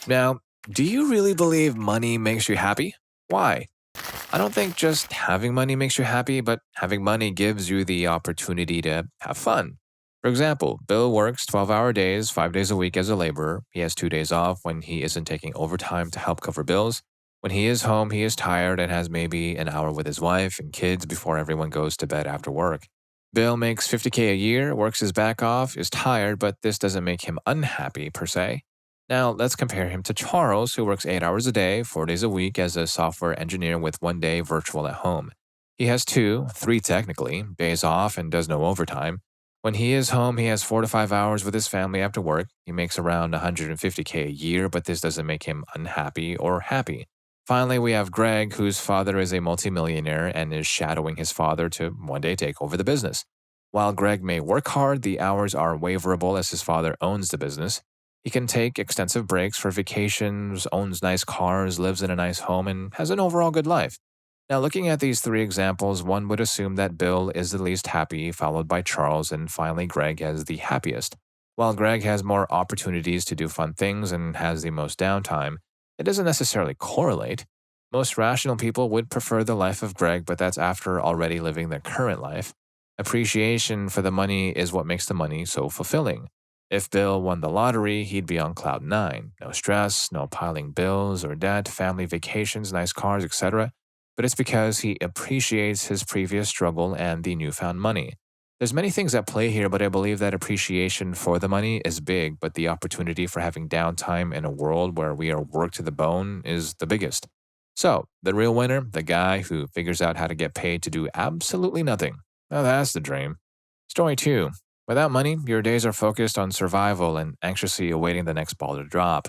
Now, do you really believe money makes you happy? Why? I don't think just having money makes you happy, but having money gives you the opportunity to have fun. For example, Bill works 12-hour days, 5 days a week as a laborer. He has 2 days off when he isn't taking overtime to help cover bills. When he is home, he is tired and has maybe an hour with his wife and kids before everyone goes to bed after work. Bill makes 50K a year, works his back off, is tired, but this doesn't make him unhappy per se. Now, let's compare him to Charles, who works 8 hours a day, 4 days a week as a software engineer with one day virtual at home. He has two, three technically, days off and does no overtime. When he is home, he has 4 to 5 hours with his family after work. He makes around 150K a year, but this doesn't make him unhappy or happy. Finally, we have Greg, whose father is a multimillionaire and is shadowing his father to one day take over the business. While Greg may work hard, the hours are waverable as his father owns the business. He can take extensive breaks for vacations, owns nice cars, lives in a nice home, and has an overall good life. Now, looking at these three examples, one would assume that Bill is the least happy, followed by Charles, and finally Greg as the happiest. While Greg has more opportunities to do fun things and has the most downtime, it doesn't necessarily correlate. Most rational people would prefer the life of Greg, but that's after already living their current life. Appreciation for the money is what makes the money so fulfilling. If Bill won the lottery, he'd be on cloud nine. No stress, no piling bills or debt, family vacations, nice cars, etc. But it's because he appreciates his previous struggle and the newfound money. There's many things at play here, but I believe that appreciation for the money is big, but the opportunity for having downtime in a world where we are worked to the bone is the biggest. So, the real winner, the guy who figures out how to get paid to do absolutely nothing. Now that's the dream. Story 2. Without money, your days are focused on survival and anxiously awaiting the next ball to drop.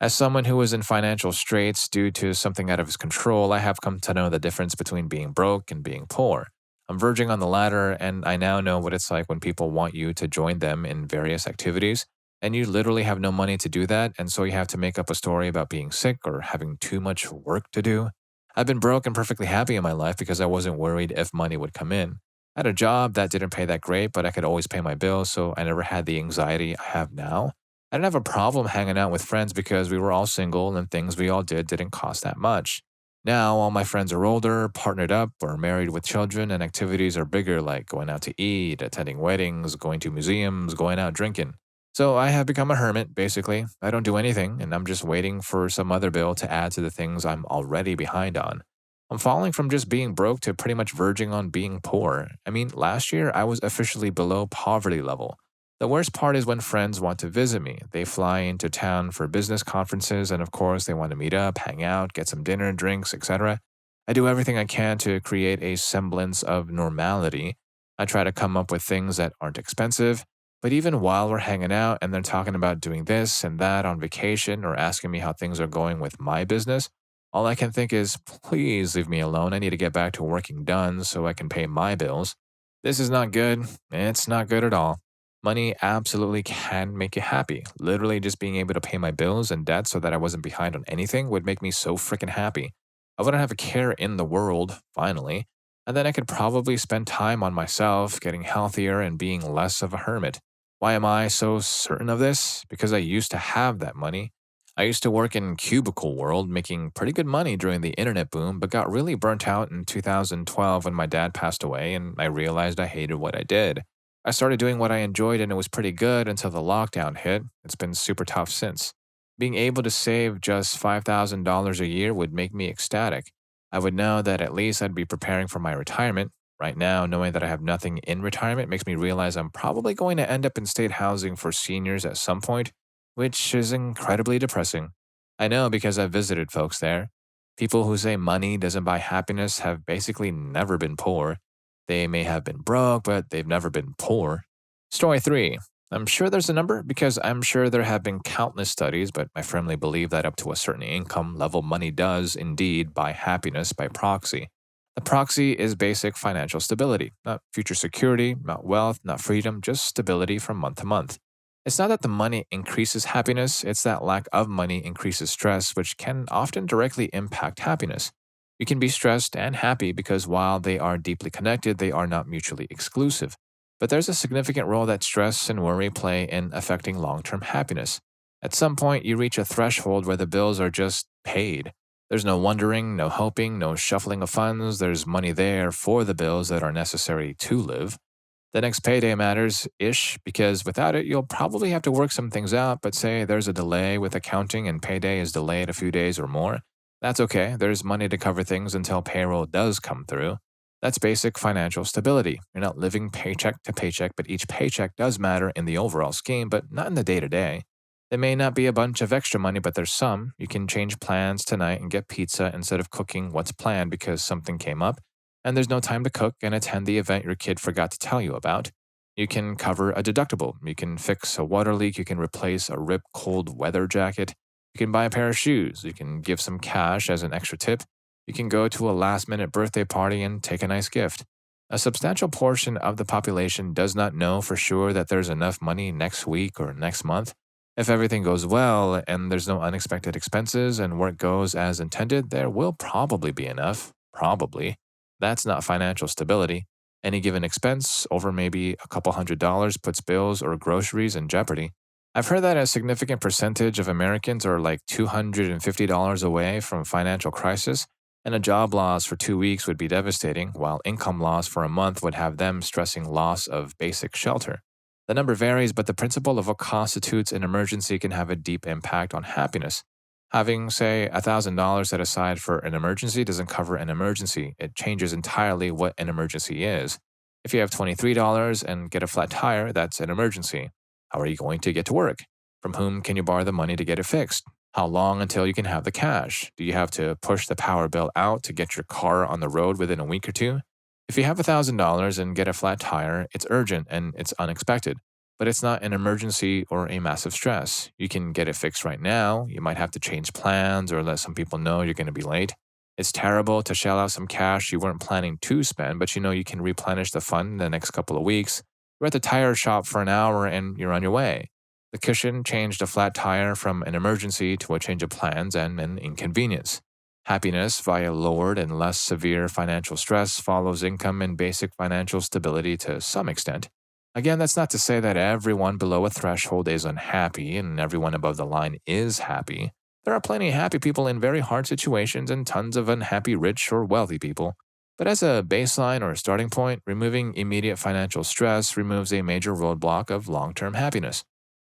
As someone who is in financial straits due to something out of his control, I have come to know the difference between being broke and being poor. I'm verging on the latter, and I now know what it's like when people want you to join them in various activities, and you literally have no money to do that, and so you have to make up a story about being sick or having too much work to do. I've been broke and perfectly happy in my life because I wasn't worried if money would come in. I had a job that didn't pay that great, but I could always pay my bills, so I never had the anxiety I have now. I didn't have a problem hanging out with friends because we were all single and things we all did didn't cost that much. Now, all my friends are older, partnered up, or married with children, and activities are bigger like going out to eat, attending weddings, going to museums, going out drinking. So I have become a hermit, basically. I don't do anything, and I'm just waiting for some other bill to add to the things I'm already behind on. I'm falling from just being broke to pretty much verging on being poor. I mean, last year I was officially below poverty level. The worst part is when friends want to visit me. They fly into town for business conferences, and of course, they want to meet up, hang out, get some dinner, drinks, etc. I do everything I can to create a semblance of normality. I try to come up with things that aren't expensive, but even while we're hanging out and they're talking about doing this and that on vacation or asking me how things are going with my business, all I can think is, please leave me alone. I need to get back to working done so I can pay my bills. This is not good. It's not good at all. Money absolutely can make you happy. Literally, just being able to pay my bills and debt so that I wasn't behind on anything would make me so freaking happy. I wouldn't have a care in the world, finally. And then I could probably spend time on myself, getting healthier and being less of a hermit. Why am I so certain of this? Because I used to have that money. I used to work in cubicle world, making pretty good money during the internet boom, but got really burnt out in 2012 when my dad passed away and I realized I hated what I did. I started doing what I enjoyed and it was pretty good until the lockdown hit. It's been super tough since. Being able to save just $5,000 a year would make me ecstatic. I would know that at least I'd be preparing for my retirement. Right now, knowing that I have nothing in retirement makes me realize I'm probably going to end up in state housing for seniors at some point, which is incredibly depressing. I know because I've visited folks there. People who say money doesn't buy happiness have basically never been poor. They may have been broke, but they've never been poor. Story 3. I'm sure there's a number because I'm sure there have been countless studies, but I firmly believe that up to a certain income level, money does indeed buy happiness by proxy. The proxy is basic financial stability, not future security, not wealth, not freedom, just stability from month to month. It's not that the money increases happiness, it's that lack of money increases stress, which can often directly impact happiness. You can be stressed and happy because while they are deeply connected, they are not mutually exclusive. But there's a significant role that stress and worry play in affecting long term happiness. At some point, you reach a threshold where the bills are just paid. There's no wondering, no hoping, no shuffling of funds. There's money there for the bills that are necessary to live. The next payday matters ish because without it, you'll probably have to work some things out. But say there's a delay with accounting and payday is delayed a few days or more. That's okay. There's money to cover things until payroll does come through. That's basic financial stability. You're not living paycheck to paycheck, but each paycheck does matter in the overall scheme, but not in the day to day. There may not be a bunch of extra money, but there's some. You can change plans tonight and get pizza instead of cooking what's planned because something came up and there's no time to cook and attend the event your kid forgot to tell you about. You can cover a deductible. You can fix a water leak. You can replace a ripped cold weather jacket. You can buy a pair of shoes. You can give some cash as an extra tip. You can go to a last minute birthday party and take a nice gift. A substantial portion of the population does not know for sure that there's enough money next week or next month. If everything goes well and there's no unexpected expenses and work goes as intended, there will probably be enough. Probably. That's not financial stability. Any given expense over maybe a couple $100s puts bills or groceries in jeopardy. I've heard that a significant percentage of Americans are like $250 away from financial crisis, and a job loss for 2 weeks would be devastating, while income loss for a month would have them stressing loss of basic shelter. The number varies, but the principle of what constitutes an emergency can have a deep impact on happiness. Having, say, $1,000 set aside for an emergency doesn't cover an emergency. It changes entirely what an emergency is. If you have $23 and get a flat tire, that's an emergency. How are you going to get to work? From whom can you borrow the money to get it fixed? How long until you can have the cash? Do you have to push the power bill out to get your car on the road within a week or two? If you have $1,000 and get a flat tire, it's urgent and it's unexpected, but it's not an emergency or a massive stress. You can get it fixed right now. You might have to change plans or let some people know you're going to be late. It's terrible to shell out some cash you weren't planning to spend, but you know you can replenish the fund in the next couple of weeks. You're at the tire shop for an hour and you're on your way. The cushion changed a flat tire from an emergency to a change of plans and an inconvenience. Happiness via lowered and less severe financial stress follows income and basic financial stability to some extent. Again, that's not to say that everyone below a threshold is unhappy and everyone above the line is happy. There are plenty of happy people in very hard situations and tons of unhappy rich or wealthy people. But as a baseline or a starting point, removing immediate financial stress removes a major roadblock of long-term happiness.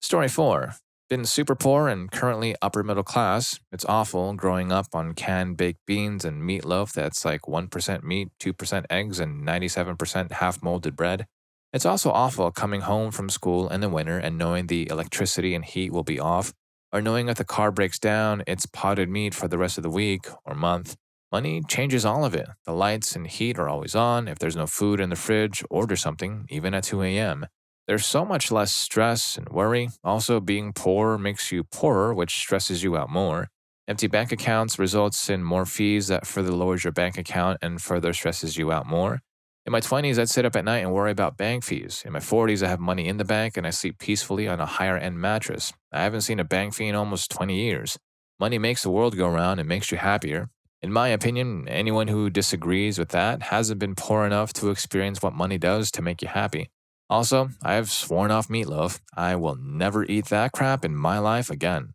Story 4. Been super poor and currently upper middle class. It's awful growing up on canned baked beans and meatloaf that's like 1% meat, 2% eggs, and 97% half molded bread. It's also awful coming home from school in the winter and knowing the electricity and heat will be off, or knowing if the car breaks down, it's potted meat for the rest of the week or month. Money changes all of it. The lights and heat are always on. If there's no food in the fridge, order something, even at 2 a.m. There's so much less stress and worry. Also, being poor makes you poorer, which stresses you out more. Empty bank accounts results in more fees that further lowers your bank account and further stresses you out more. In my 20s, I'd sit up at night and worry about bank fees. In my 40s, I have money in the bank and I sleep peacefully on a higher end mattress. I haven't seen a bank fee in almost 20 years. Money makes the world go round and makes you happier. In my opinion, anyone who disagrees with that hasn't been poor enough to experience what money does to make you happy. Also, I have sworn off meatloaf. I will never eat that crap in my life again.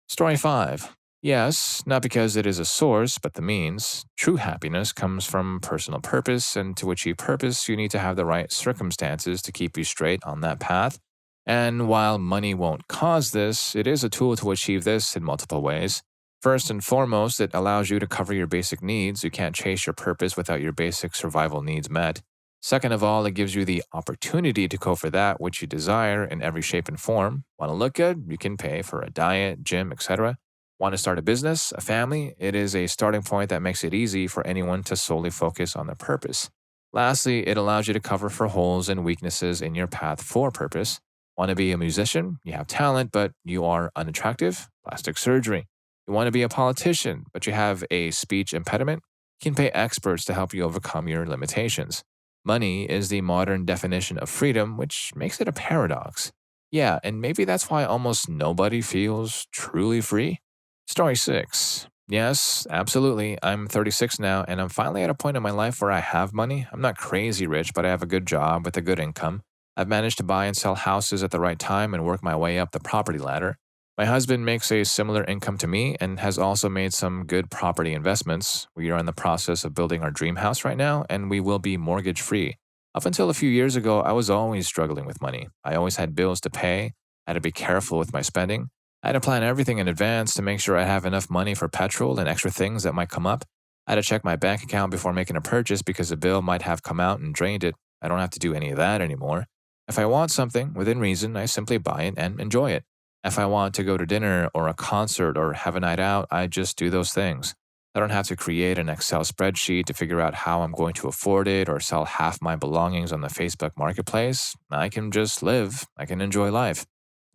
Story 5. Yes, not because it is a source, but the means. True happiness comes from personal purpose, and to achieve purpose, you need to have the right circumstances to keep you straight on that path. And while money won't cause this, it is a tool to achieve this in multiple ways. First and foremost, it allows you to cover your basic needs. You can't chase your purpose without your basic survival needs met. Second of all, it gives you the opportunity to go for that which you desire in every shape and form. Want to look good? You can pay for a diet, gym, etc. Want to start a business, a family? It is a starting point that makes it easy for anyone to solely focus on their purpose. Lastly, it allows you to cover for holes and weaknesses in your path for purpose. Want to be a musician? You have talent, but you are unattractive? Plastic surgery. You want to be a politician, but you have a speech impediment? You can pay experts to help you overcome your limitations. Money is the modern definition of freedom, which makes it a paradox. Yeah, and maybe that's why almost nobody feels truly free. Story 6. Yes, absolutely. I'm 36 now, and I'm finally at a point in my life where I have money. I'm not crazy rich, but I have a good job with a good income. I've managed to buy and sell houses at the right time and work my way up the property ladder. My husband makes a similar income to me and has also made some good property investments. We are in the process of building our dream house right now, and we will be mortgage free. Up until a few years ago, I was always struggling with money. I always had bills to pay, I had to be careful with my spending. I had to plan everything in advance to make sure I have enough money for petrol and extra things that might come up. I had to check my bank account before making a purchase because a bill might have come out and drained it. I don't have to do any of that anymore. If I want something within reason, I simply buy it and enjoy it. If I want to go to dinner or a concert or have a night out, I just do those things. I don't have to create an Excel spreadsheet to figure out how I'm going to afford it or sell half my belongings on the Facebook marketplace. I can just live. I can enjoy life.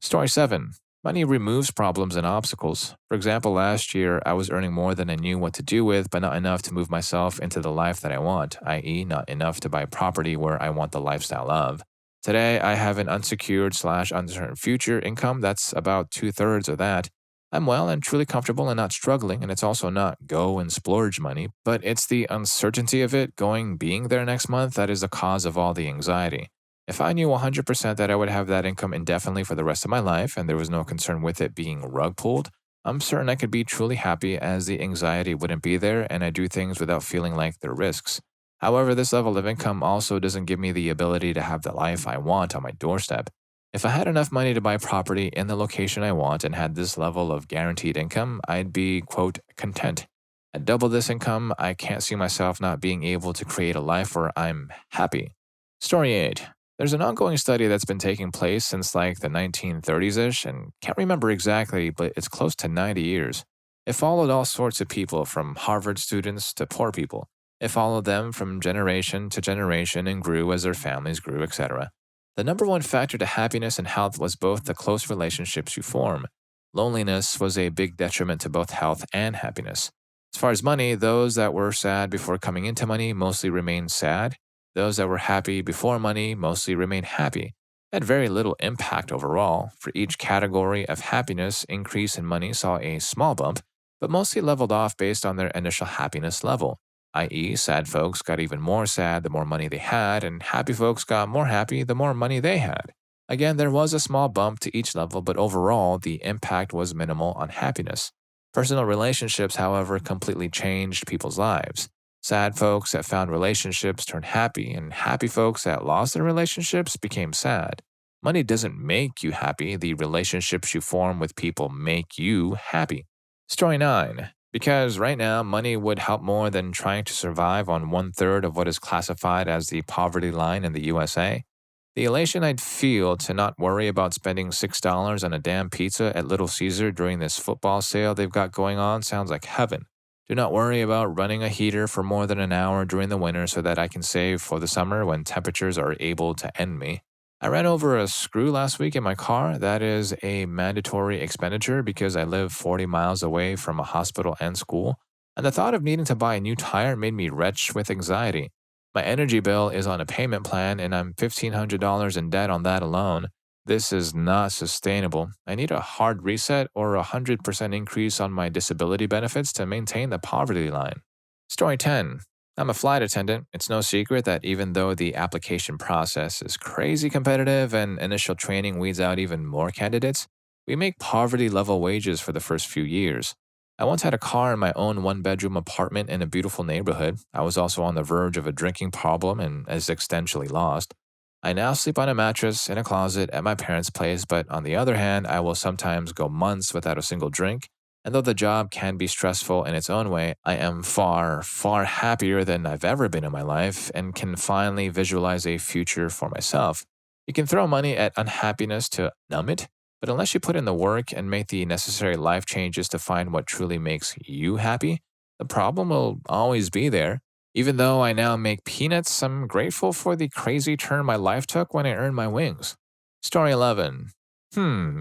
Story 7. Money removes problems and obstacles. For example, last year I was earning more than I knew what to do with, but not enough to move myself into the life that I want, i.e., not enough to buy property where I want the lifestyle of. Today, I have an unsecured/uncertain future income that's about two-thirds of that. I'm well and truly comfortable and not struggling, and it's also not go and splurge money, but it's the uncertainty of it being there next month that is the cause of all the anxiety. If I knew 100% that I would have that income indefinitely for the rest of my life and there was no concern with it being rug pulled, I'm certain I could be truly happy as the anxiety wouldn't be there and I do things without feeling like they're risks. However, this level of income also doesn't give me the ability to have the life I want on my doorstep. If I had enough money to buy property in the location I want and had this level of guaranteed income, I'd be, quote, content. At double this income, I can't see myself not being able to create a life where I'm happy. Story 8. There's an ongoing study that's been taking place since like the 1930s-ish and can't remember exactly, but it's close to 90 years. It followed all sorts of people from Harvard students to poor people. It followed them from generation to generation and grew as their families grew, etc. The number one factor to happiness and health was both the close relationships you form. Loneliness was a big detriment to both health and happiness. As far as money, those that were sad before coming into money mostly remained sad. Those that were happy before money mostly remained happy. It had very little impact overall. For each category of happiness, increase in money saw a small bump, but mostly leveled off based on their initial happiness level, i.e., sad folks got even more sad the more money they had, and happy folks got more happy the more money they had. Again, there was a small bump to each level, but overall, the impact was minimal on happiness. Personal relationships, however, completely changed people's lives. Sad folks that found relationships turned happy, and happy folks that lost their relationships became sad. Money doesn't make you happy, the relationships you form with people make you happy. Story 9. Because right now, money would help more than trying to survive on one-third of what is classified as the poverty line in the USA. The elation I'd feel to not worry about spending $6 on a damn pizza at Little Caesar during this football sale they've got going on sounds like heaven. Do not worry about running a heater for more than an hour during the winter so that I can save for the summer when temperatures are able to end me. I ran over a screw last week in my car. That is a mandatory expenditure because I live 40 miles away from a hospital and school, and the thought of needing to buy a new tire made me retch with anxiety. My energy bill is on a payment plan and I'm $1,500 in debt on that alone. This is not sustainable. I need a hard reset or a 100% increase on my disability benefits to maintain the poverty line. Story 10. I'm a flight attendant. It's no secret that even though the application process is crazy competitive and initial training weeds out even more candidates, we make poverty level wages for the first few years. I once had a car in my own one-bedroom apartment in a beautiful neighborhood. I was also on the verge of a drinking problem and existentially lost. I now sleep on a mattress in a closet at my parents' place, but on the other hand, I will sometimes go months without a single drink. And though the job can be stressful in its own way, I am far, far happier than I've ever been in my life and can finally visualize a future for myself. You can throw money at unhappiness to numb it, but unless you put in the work and make the necessary life changes to find what truly makes you happy, the problem will always be there. Even though I now make peanuts, I'm grateful for the crazy turn my life took when I earned my wings. Story 11.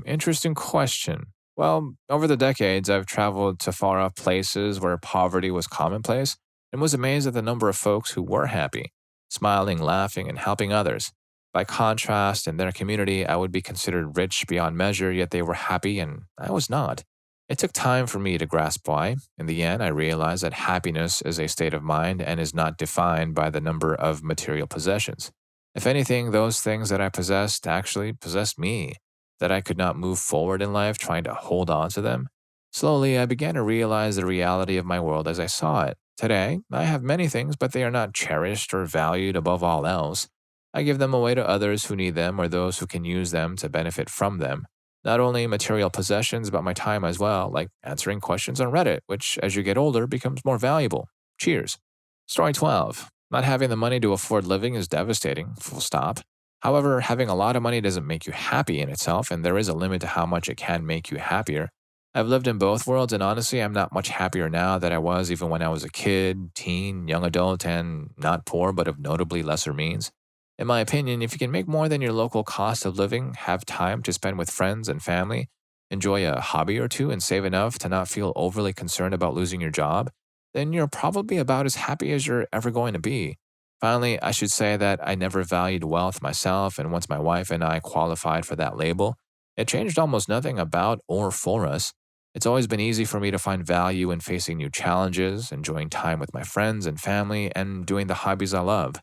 Interesting question. Well, over the decades, I've traveled to far-off places where poverty was commonplace and was amazed at the number of folks who were happy, smiling, laughing, and helping others. By contrast, in their community, I would be considered rich beyond measure, yet they were happy and I was not. It took time for me to grasp why. In the end, I realized that happiness is a state of mind and is not defined by the number of material possessions. If anything, those things that I possessed actually possessed me. that I could not move forward in life trying to hold on to them. Slowly, I began to realize the reality of my world as I saw it. Today, I have many things, but they are not cherished or valued above all else. I give them away to others who need them or those who can use them to benefit from them. Not only material possessions, but my time as well, like answering questions on Reddit, which as you get older becomes more valuable. Cheers. Story 12. Not having the money to afford living is devastating, full stop. However, having a lot of money doesn't make you happy in itself, and there is a limit to how much it can make you happier. I've lived in both worlds, and honestly, I'm not much happier now than I was even when I was a kid, teen, young adult, and not poor, but of notably lesser means. In my opinion, if you can make more than your local cost of living, have time to spend with friends and family, enjoy a hobby or two, and save enough to not feel overly concerned about losing your job, then you're probably about as happy as you're ever going to be. Finally, I should say that I never valued wealth myself, and once my wife and I qualified for that label, it changed almost nothing about or for us. It's always been easy for me to find value in facing new challenges, enjoying time with my friends and family, and doing the hobbies I love.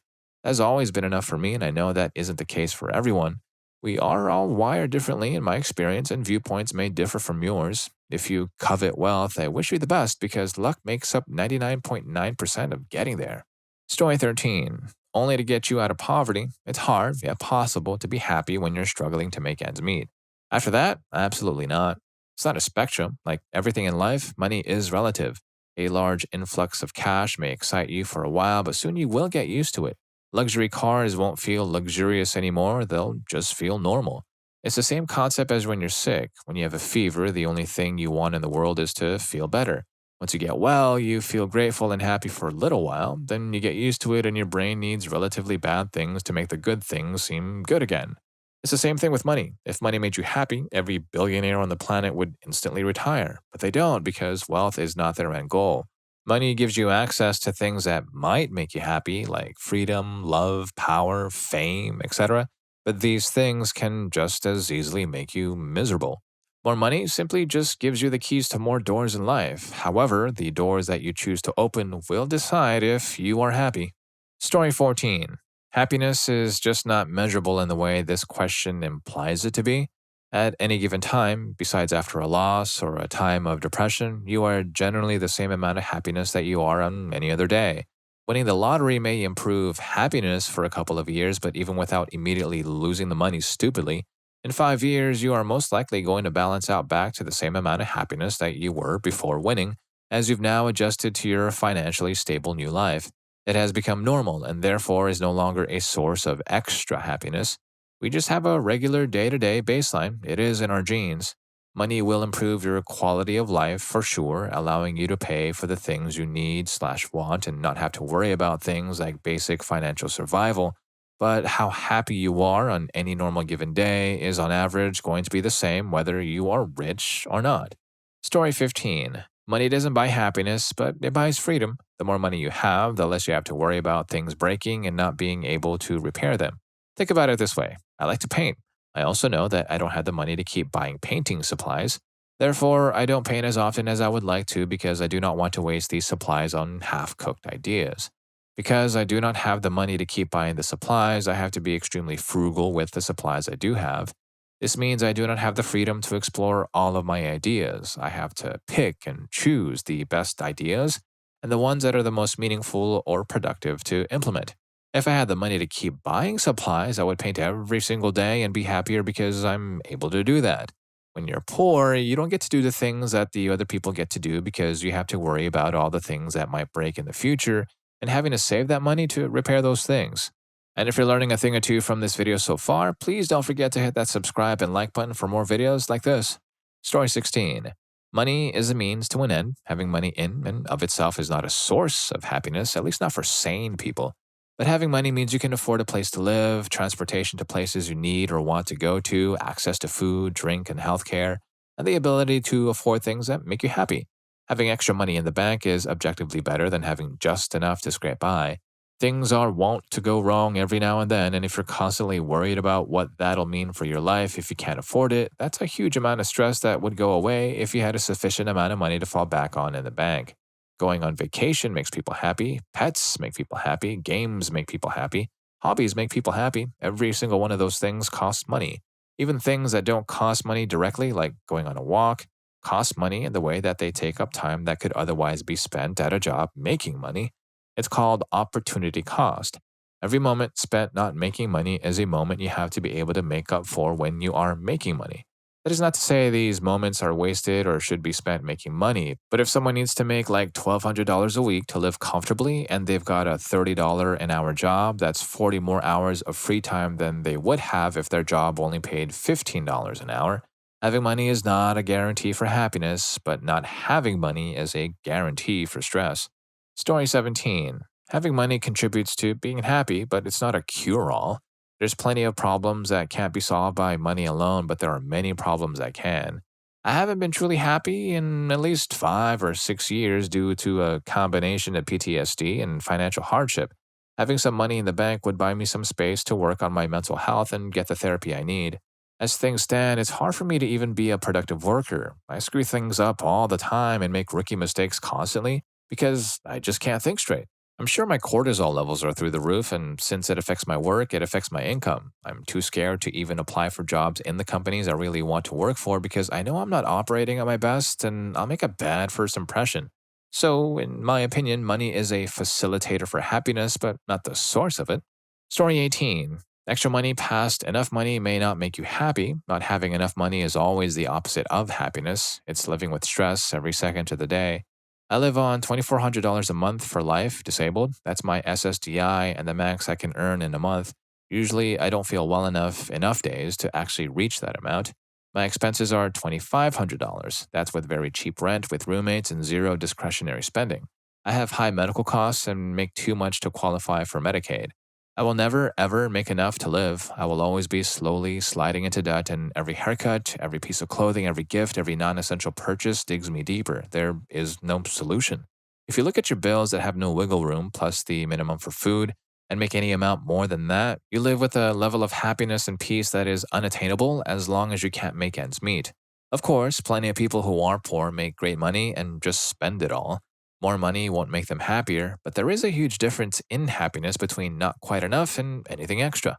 That's always been enough for me, and I know that isn't the case for everyone. We are all wired differently in my experience, and viewpoints may differ from yours. If you covet wealth, I wish you the best because luck makes up 99.9% of getting there. Story 13. Only to get you out of poverty, it's hard, yet possible, to be happy when you're struggling to make ends meet. After that, absolutely not. It's not a spectrum. Like everything in life, money is relative. A large influx of cash may excite you for a while, but soon you will get used to it. Luxury cars won't feel luxurious anymore, they'll just feel normal. It's the same concept as when you're sick. When you have a fever, the only thing you want in the world is to feel better. Once you get well, you feel grateful and happy for a little while, then you get used to it and your brain needs relatively bad things to make the good things seem good again. It's the same thing with money. If money made you happy, every billionaire on the planet would instantly retire. But they don't because wealth is not their end goal. Money gives you access to things that might make you happy, like freedom, love, power, fame, etc. But these things can just as easily make you miserable. More money simply just gives you the keys to more doors in life. However, the doors that you choose to open will decide if you are happy. Story 14. Happiness is just not measurable in the way this question implies it to be. At any given time, besides after a loss or a time of depression, you are generally the same amount of happiness that you are on any other day. Winning the lottery may improve happiness for a couple of years, but even without immediately losing the money stupidly, in 5 years, you are most likely going to balance out back to the same amount of happiness that you were before winning, as you've now adjusted to your financially stable new life. It has become normal and therefore is no longer a source of extra happiness. We just have a regular day to day baseline. It is in our genes. Money will improve your quality of life for sure, allowing you to pay for the things you need/want and not have to worry about things like basic financial survival. But how happy you are on any normal given day is on average going to be the same whether you are rich or not. Story 15. Money doesn't buy happiness, but it buys freedom. The more money you have, the less you have to worry about things breaking and not being able to repair them. Think about it this way. I like to paint. I also know that I don't have the money to keep buying painting supplies. Therefore, I don't paint as often as I would like to because I do not want to waste these supplies on half-cooked ideas. Because I do not have the money to keep buying the supplies, I have to be extremely frugal with the supplies I do have. This means I do not have the freedom to explore all of my ideas. I have to pick and choose the best ideas and the ones that are the most meaningful or productive to implement. If I had the money to keep buying supplies, I would paint every single day and be happier because I'm able to do that. When you're poor, you don't get to do the things that the other people get to do because you have to worry about all the things that might break in the future and having to save that money to repair those things. And if you're learning a thing or two from this video so far, please don't forget to hit that subscribe and like button for more videos like this. Story 16. Money is a means to an end. Having money in and of itself is not a source of happiness, at least not for sane people. But having money means you can afford a place to live, transportation to places you need or want to go to, access to food, drink, and healthcare, and the ability to afford things that make you happy. Having extra money in the bank is objectively better than having just enough to scrape by. Things are wont to go wrong every now and then, and if you're constantly worried about what that'll mean for your life if you can't afford it, that's a huge amount of stress that would go away if you had a sufficient amount of money to fall back on in the bank. Going on vacation makes people happy, pets make people happy, games make people happy, hobbies make people happy. Every single one of those things costs money. Even things that don't cost money directly, like going on a walk, cost money in the way that they take up time that could otherwise be spent at a job making money. It's called opportunity cost. Every moment spent not making money is a moment you have to be able to make up for when you are making money. That is not to say these moments are wasted or should be spent making money, but if someone needs to make like $1,200 a week to live comfortably and they've got a $30 an hour job, that's 40 more hours of free time than they would have if their job only paid $15 an hour. Having money is not a guarantee for happiness, but not having money is a guarantee for stress. Story 17. Having money contributes to being happy, but it's not a cure all. There's plenty of problems that can't be solved by money alone, but there are many problems that can. I haven't been truly happy in at least 5 or 6 years due to a combination of PTSD and financial hardship. Having some money in the bank would buy me some space to work on my mental health and get the therapy I need. As things stand, it's hard for me to even be a productive worker. I screw things up all the time and make rookie mistakes constantly because I just can't think straight. I'm sure my cortisol levels are through the roof, and since it affects my work, it affects my income. I'm too scared to even apply for jobs in the companies I really want to work for because I know I'm not operating at my best and I'll make a bad first impression. So, in my opinion, money is a facilitator for happiness, but not the source of it. Story 18. Extra money past enough money may not make you happy. Not having enough money is always the opposite of happiness. It's living with stress every second of the day. I live on $2,400 a month for life, disabled. That's my SSDI and the max I can earn in a month. Usually, I don't feel well enough days to actually reach that amount. My expenses are $2,500. That's with very cheap rent, with roommates, and zero discretionary spending. I have high medical costs and make too much to qualify for Medicaid. I will never, ever make enough to live. I will always be slowly sliding into debt, and every haircut, every piece of clothing, every gift, every non essential purchase digs me deeper. There is no solution. If you look at your bills that have no wiggle room, plus the minimum for food, and make any amount more than that, you live with a level of happiness and peace that is unattainable as long as you can't make ends meet. Of course, plenty of people who are poor make great money and just spend it all. More money won't make them happier, but there is a huge difference in happiness between not quite enough and anything extra.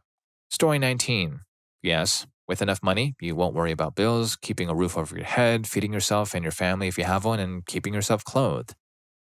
Story 19. Yes, with enough money, you won't worry about bills, keeping a roof over your head, feeding yourself and your family if you have one, and keeping yourself clothed.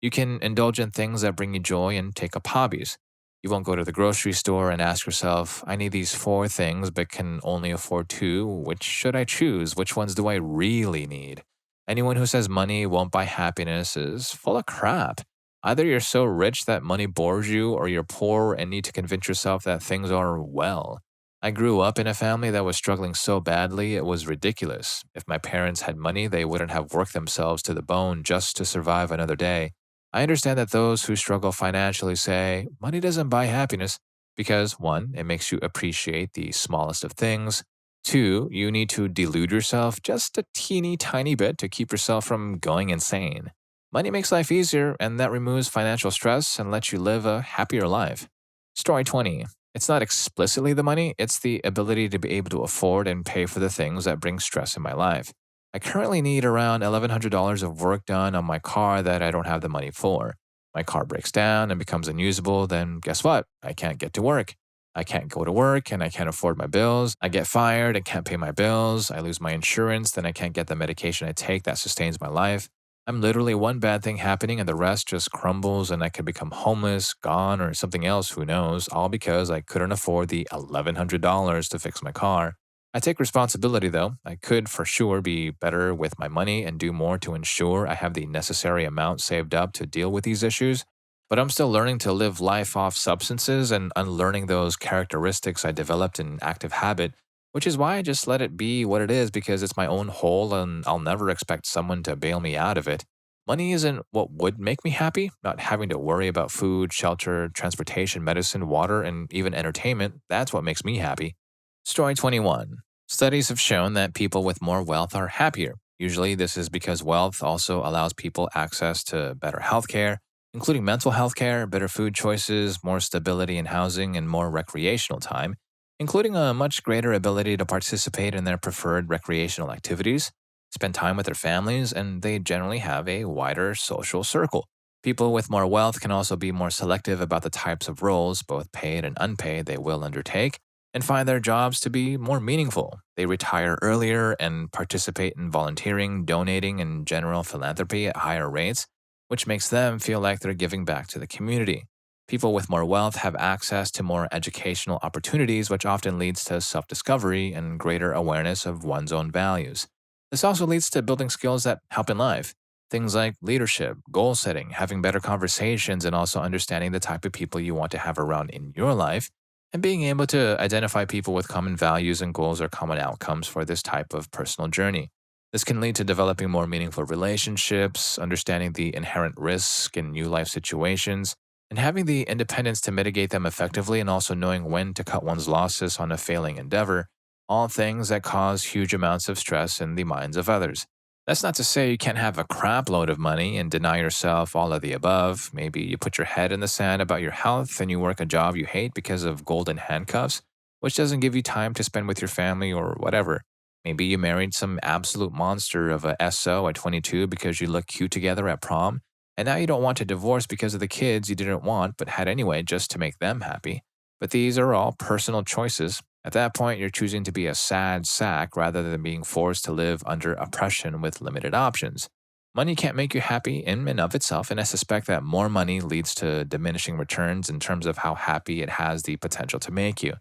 You can indulge in things that bring you joy and take up hobbies. You won't go to the grocery store and ask yourself, I need these 4 things but can only afford 2. Which should I choose? Which ones do I really need? Anyone who says money won't buy happiness is full of crap. Either you're so rich that money bores you, or you're poor and need to convince yourself that things are well. I grew up in a family that was struggling so badly it was ridiculous. If my parents had money, they wouldn't have worked themselves to the bone just to survive another day. I understand that those who struggle financially say money doesn't buy happiness because 1, it makes you appreciate the smallest of things. 2, you need to delude yourself just a teeny tiny bit to keep yourself from going insane. Money makes life easier, and that removes financial stress and lets you live a happier life. Story 20. It's not explicitly the money, it's the ability to be able to afford and pay for the things that bring stress in my life. I currently need around $1,100 of work done on my car that I don't have the money for. My car breaks down and becomes unusable, then guess what? I can't get to work. I can't go to work and I can't afford my bills. I get fired and can't pay my bills. I lose my insurance, then I can't get the medication I take that sustains my life. I'm literally one bad thing happening and the rest just crumbles and I could become homeless, gone, or something else, who knows, all because I couldn't afford the $1,100 to fix my car. I take responsibility though. I could for sure be better with my money and do more to ensure I have the necessary amount saved up to deal with these issues. But I'm still learning to live life off substances and unlearning those characteristics I developed in active habit, which is why I just let it be what it is because it's my own hole and I'll never expect someone to bail me out of it. Money isn't what would make me happy. Not having to worry about food, shelter, transportation, medicine, water, and even entertainment, that's what makes me happy. Story 21. Studies have shown that people with more wealth are happier. Usually, this is because wealth also allows people access to better healthcare, including mental health care, better food choices, more stability in housing, and more recreational time, including a much greater ability to participate in their preferred recreational activities, spend time with their families, and they generally have a wider social circle. People with more wealth can also be more selective about the types of roles, both paid and unpaid, they will undertake, and find their jobs to be more meaningful. They retire earlier and participate in volunteering, donating, and general philanthropy at higher rates, which makes them feel like they're giving back to the community. People with more wealth have access to more educational opportunities, which often leads to self discovery and greater awareness of one's own values. This also leads to building skills that help in life. Things like leadership, goal setting, having better conversations, and also understanding the type of people you want to have around in your life, and being able to identify people with common values and goals or common outcomes for this type of personal journey. This can lead to developing more meaningful relationships, understanding the inherent risk in new life situations, and having the independence to mitigate them effectively, and also knowing when to cut one's losses on a failing endeavor, all things that cause huge amounts of stress in the minds of others. That's not to say you can't have a crap load of money and deny yourself all of the above. Maybe you put your head in the sand about your health and you work a job you hate because of golden handcuffs, which doesn't give you time to spend with your family or whatever. Maybe you married some absolute monster of a SO at 22 because you look cute together at prom, and now you don't want to divorce because of the kids you didn't want but had anyway just to make them happy. But these are all personal choices. At that point, you're choosing to be a sad sack rather than being forced to live under oppression with limited options. Money can't make you happy in and of itself, and I suspect that more money leads to diminishing returns in terms of how happy it has the potential to make you.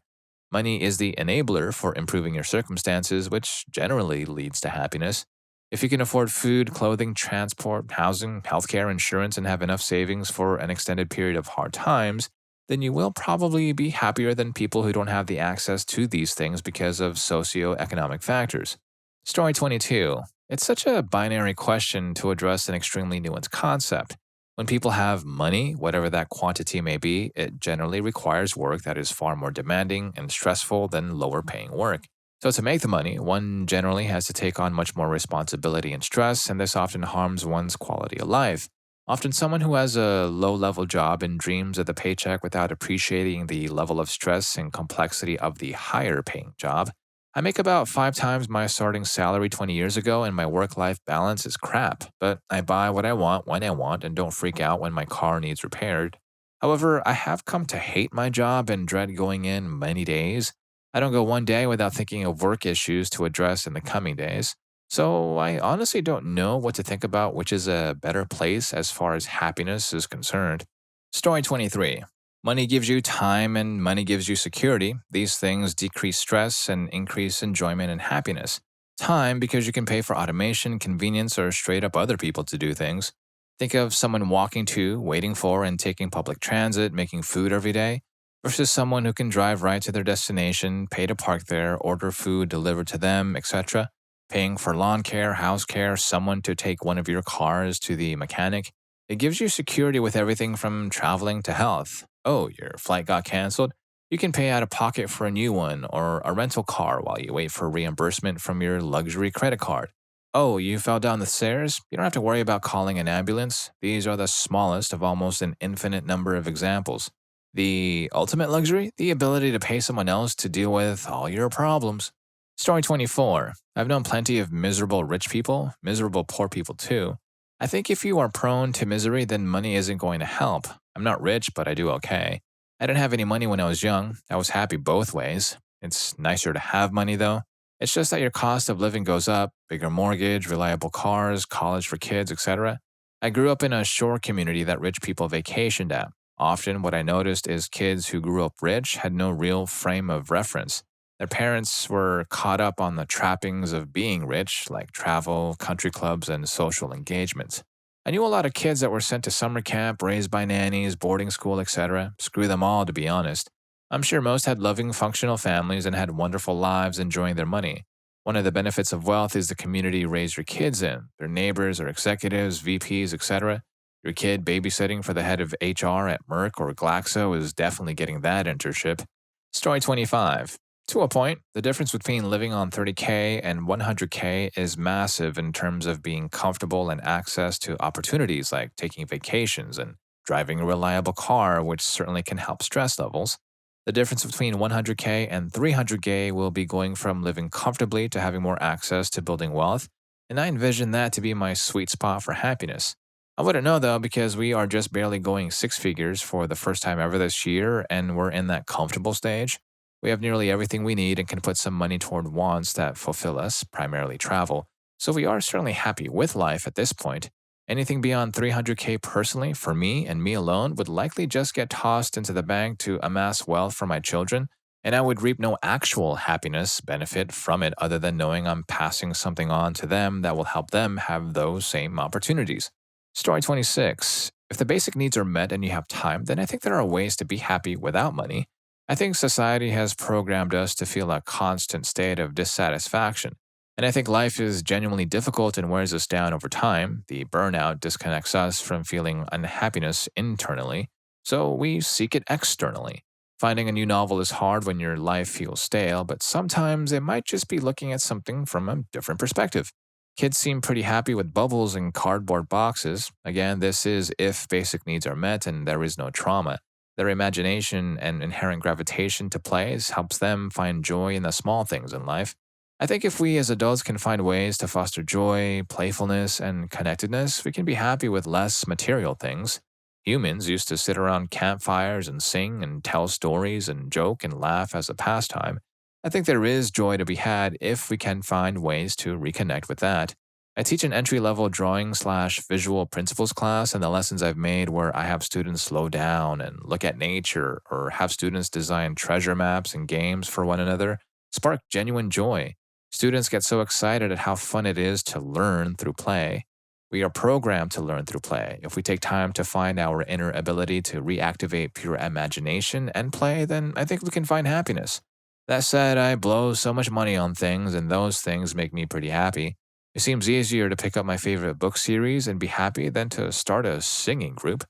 Money is the enabler for improving your circumstances, which generally leads to happiness. If you can afford food, clothing, transport, housing, healthcare, insurance, and have enough savings for an extended period of hard times, then you will probably be happier than people who don't have the access to these things because of socioeconomic factors. Story 22. It's such a binary question to address an extremely nuanced concept. When people have money, whatever that quantity may be, it generally requires work that is far more demanding and stressful than lower paying work. So, to make the money, one generally has to take on much more responsibility and stress, and this often harms one's quality of life. Often, someone who has a low level job and dreams of the paycheck without appreciating the level of stress and complexity of the higher paying job. I make about 5 times my starting salary 20 years ago, and my work life balance is crap, but I buy what I want when I want and don't freak out when my car needs repaired. However, I have come to hate my job and dread going in many days. I don't go one day without thinking of work issues to address in the coming days. So I honestly don't know what to think about which is a better place as far as happiness is concerned. Story 23. Money gives you time and money gives you security. These things decrease stress and increase enjoyment and happiness. Time because you can pay for automation, convenience, or straight up other people to do things. Think of someone walking to, waiting for, and taking public transit, making food every day, versus someone who can drive right to their destination, pay to park there, order food delivered to them, etc. Paying for lawn care, house care, someone to take one of your cars to the mechanic. It gives you security with everything from traveling to health. Oh, your flight got canceled? You can pay out of pocket for a new one or a rental car while you wait for reimbursement from your luxury credit card. Oh, you fell down the stairs? You don't have to worry about calling an ambulance. These are the smallest of almost an infinite number of examples. The ultimate luxury? The ability to pay someone else to deal with all your problems. Story 24. I've known plenty of miserable rich people, miserable poor people too. I think if you are prone to misery, then money isn't going to help. I'm not rich, but I do okay. I didn't have any money when I was young. I was happy both ways. It's nicer to have money though. It's just that your cost of living goes up, bigger mortgage, reliable cars, college for kids, etc. I grew up in a shore community that rich people vacationed at. Often, what I noticed is kids who grew up rich had no real frame of reference. Their parents were caught up on the trappings of being rich, like travel, country clubs, and social engagements. I knew a lot of kids that were sent to summer camp, raised by nannies, boarding school, etc. Screw them all, to be honest. I'm sure most had loving, functional families and had wonderful lives enjoying their money. One of the benefits of wealth is the community you raise your kids in. Their neighbors or executives, VPs, etc. Your kid babysitting for the head of HR at Merck or Glaxo is definitely getting that internship. Story 25. To a point, the difference between living on 30K and 100K is massive in terms of being comfortable and access to opportunities like taking vacations and driving a reliable car, which certainly can help stress levels. The difference between 100K and 300K will be going from living comfortably to having more access to building wealth, and I envision that to be my sweet spot for happiness. I wouldn't know though because we are just barely going 6 figures for the first time ever this year and we're in that comfortable stage. We have nearly everything we need and can put some money toward wants that fulfill us, primarily travel. So we are certainly happy with life at this point. Anything beyond 300K personally, for me and me alone, would likely just get tossed into the bank to amass wealth for my children, and I would reap no actual happiness benefit from it other than knowing I'm passing something on to them that will help them have those same opportunities. Story 26. If the basic needs are met and you have time, then I think there are ways to be happy without money. I think society has programmed us to feel a constant state of dissatisfaction. And I think life is genuinely difficult and wears us down over time. The burnout disconnects us from feeling unhappiness internally, so we seek it externally. Finding a new novel is hard when your life feels stale, but sometimes it might just be looking at something from a different perspective. Kids seem pretty happy with bubbles and cardboard boxes. Again, this is if basic needs are met and there is no trauma. Their imagination and inherent gravitation to plays helps them find joy in the small things in life. I think if we as adults can find ways to foster joy, playfulness, and connectedness, we can be happy with less material things. Humans used to sit around campfires and sing and tell stories and joke and laugh as a pastime. I think there is joy to be had if we can find ways to reconnect with that. I teach an entry level drawing slash visual principles class, and the lessons I've made where I have students slow down and look at nature or have students design treasure maps and games for one another spark genuine joy. Students get so excited at how fun it is to learn through play. We are programmed to learn through play. If we take time to find our inner ability to reactivate pure imagination and play, then I think we can find happiness. That said, I blow so much money on things, and those things make me pretty happy. It seems easier to pick up my favorite book series and be happy than to start a singing group.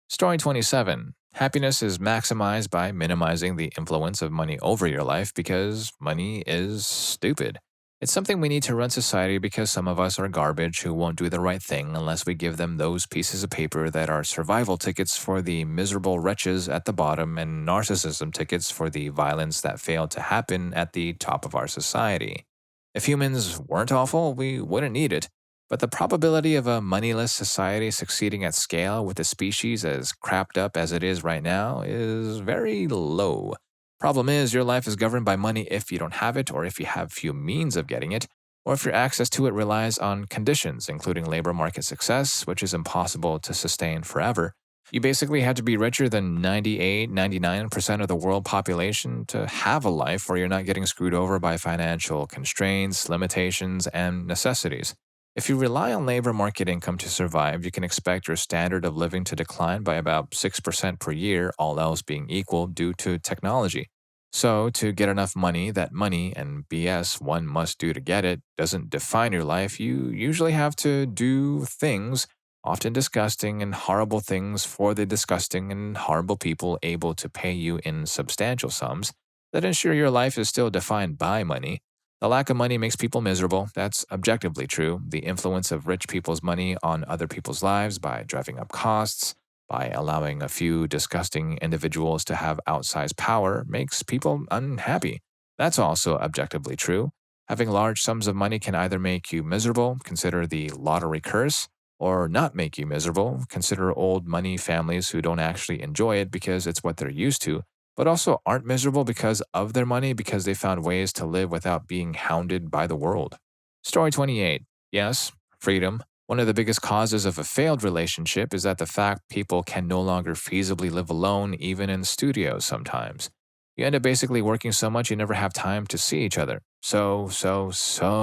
Story 27. Happiness is maximized by minimizing the influence of money over your life because money is stupid. It's something we need to run society because some of us are garbage who won't do the right thing unless we give them those pieces of paper that are survival tickets for the miserable wretches at the bottom and narcissism tickets for the violence that failed to happen at the top of our society. If humans weren't awful, we wouldn't need it. But the probability of a moneyless society succeeding at scale with a species as crapped up as it is right now is very low. Problem is, your life is governed by money if you don't have it, or if you have few means of getting it, or if your access to it relies on conditions, including labor market success, which is impossible to sustain forever. You basically have to be richer than 98, 99% of the world population to have a life where you're not getting screwed over by financial constraints, limitations, and necessities. If you rely on labor market income to survive, you can expect your standard of living to decline by about 6% per year, all else being equal, due to technology. So, to get enough money, that money and BS one must do to get it doesn't define your life, you usually have to do things, often disgusting and horrible things for the disgusting and horrible people able to pay you in substantial sums, that ensure your life is still defined by money. The lack of money makes people miserable. That's objectively true. The influence of rich people's money on other people's lives by driving up costs, by allowing a few disgusting individuals to have outsized power, makes people unhappy. That's also objectively true. Having large sums of money can either make you miserable, consider the lottery curse, or not make you miserable, consider old money families who don't actually enjoy it because it's what they're used to, but also aren't miserable because of their money because they found ways to live without being hounded by the world. Story 28. Yes, freedom. One of the biggest causes of a failed relationship is that the fact people can no longer feasibly live alone, even in studios sometimes. You end up basically working so much you never have time to see each other. So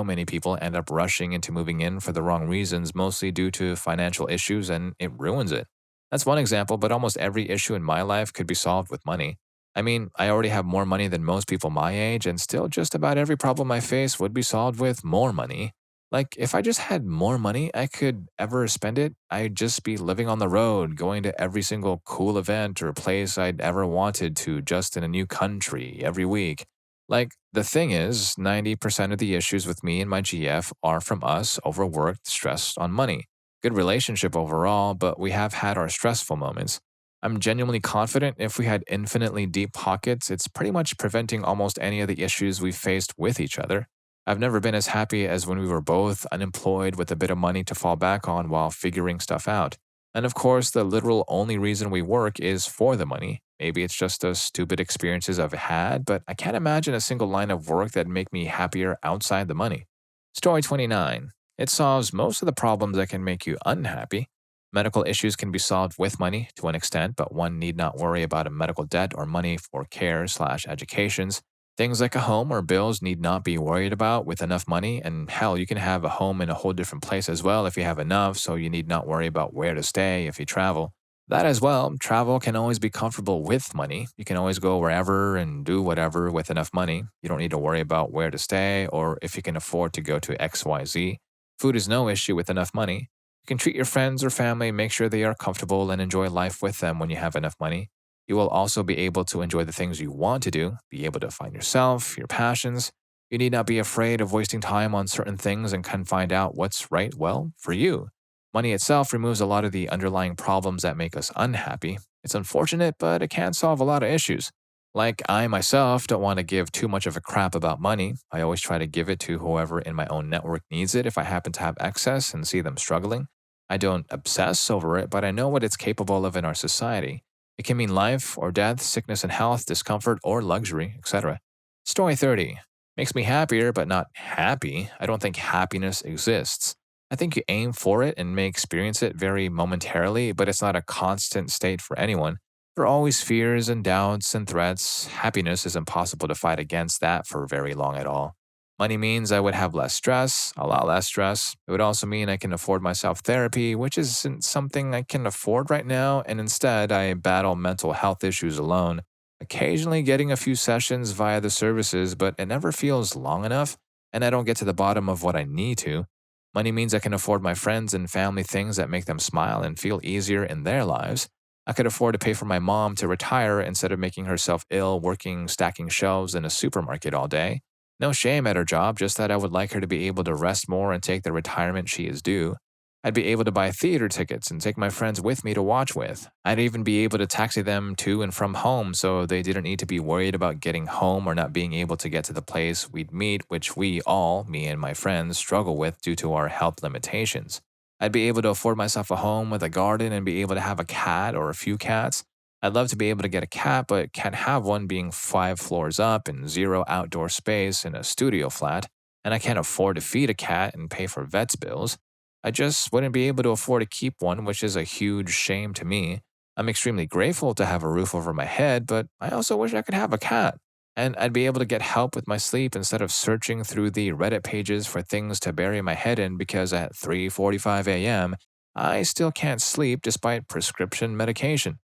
many people end up rushing into moving in for the wrong reasons, mostly due to financial issues, and it ruins it. That's one example, but almost every issue in my life could be solved with money. I mean, I already have more money than most people my age, and still just about every problem I face would be solved with more money. Like, if I just had more money I could ever spend it, I'd just be living on the road, going to every single cool event or place I'd ever wanted to just in a new country every week. Like, the thing is, 90% of the issues with me and my GF are from us overworked, stressed on money. Good relationship overall, but we have had our stressful moments. I'm genuinely confident if we had infinitely deep pockets, it's pretty much preventing almost any of the issues we've faced with each other. I've never been as happy as when we were both unemployed with a bit of money to fall back on while figuring stuff out. And of course, the literal only reason we work is for the money. Maybe it's just the stupid experiences I've had, but I can't imagine a single line of work that'd make me happier outside the money. Story 29. It solves most of the problems that can make you unhappy. Medical issues can be solved with money to an extent, but one need not worry about a medical debt or money for care/educations. Things like a home or bills need not be worried about with enough money, and hell, you can have a home in a whole different place as well if you have enough, so you need not worry about where to stay if you travel. That as well, travel can always be comfortable with money. You can always go wherever and do whatever with enough money. You don't need to worry about where to stay or if you can afford to go to XYZ. Food is no issue with enough money. You can treat your friends or family, make sure they are comfortable, and enjoy life with them when you have enough money. You will also be able to enjoy the things you want to do, be able to find yourself, your passions. You need not be afraid of wasting time on certain things and can find out what's right, well, for you. Money itself removes a lot of the underlying problems that make us unhappy. It's unfortunate, but it can solve a lot of issues. Like, I myself don't want to give too much of a crap about money. I always try to give it to whoever in my own network needs it if I happen to have excess and see them struggling. I don't obsess over it, but I know what it's capable of in our society. It can mean life or death, sickness and health, discomfort or luxury, etc. Story 30. Makes me happier, but not happy. I don't think happiness exists. I think you aim for it and may experience it very momentarily, but it's not a constant state for anyone. There are always fears and doubts and threats. Happiness is impossible to fight against that for very long at all. Money means I would have less stress, a lot less stress. It would also mean I can afford myself therapy, which isn't something I can afford right now, and instead I battle mental health issues alone, occasionally getting a few sessions via the services, but it never feels long enough, and I don't get to the bottom of what I need to. Money means I can afford my friends and family things that make them smile and feel easier in their lives. I could afford to pay for my mom to retire instead of making herself ill working stacking shelves in a supermarket all day. No shame at her job, just that I would like her to be able to rest more and take the retirement she is due. I'd be able to buy theater tickets and take my friends with me to watch with. I'd even be able to taxi them to and from home so they didn't need to be worried about getting home or not being able to get to the place we'd meet, which we all, me and my friends, struggle with due to our health limitations. I'd be able to afford myself a home with a garden and be able to have a cat or a few cats. I'd love to be able to get a cat, but can't have one being 5 floors up and zero outdoor space in a studio flat, and I can't afford to feed a cat and pay for vet's bills. I just wouldn't be able to afford to keep one, which is a huge shame to me. I'm extremely grateful to have a roof over my head, but I also wish I could have a cat. And I'd be able to get help with my sleep instead of searching through the Reddit pages for things to bury my head in because at 3:45 a.m., I still can't sleep despite prescription medication.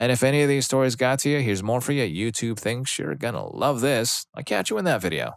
And if any of these stories got to you, here's more for you. YouTube thinks you're gonna love this. I'll catch you in that video.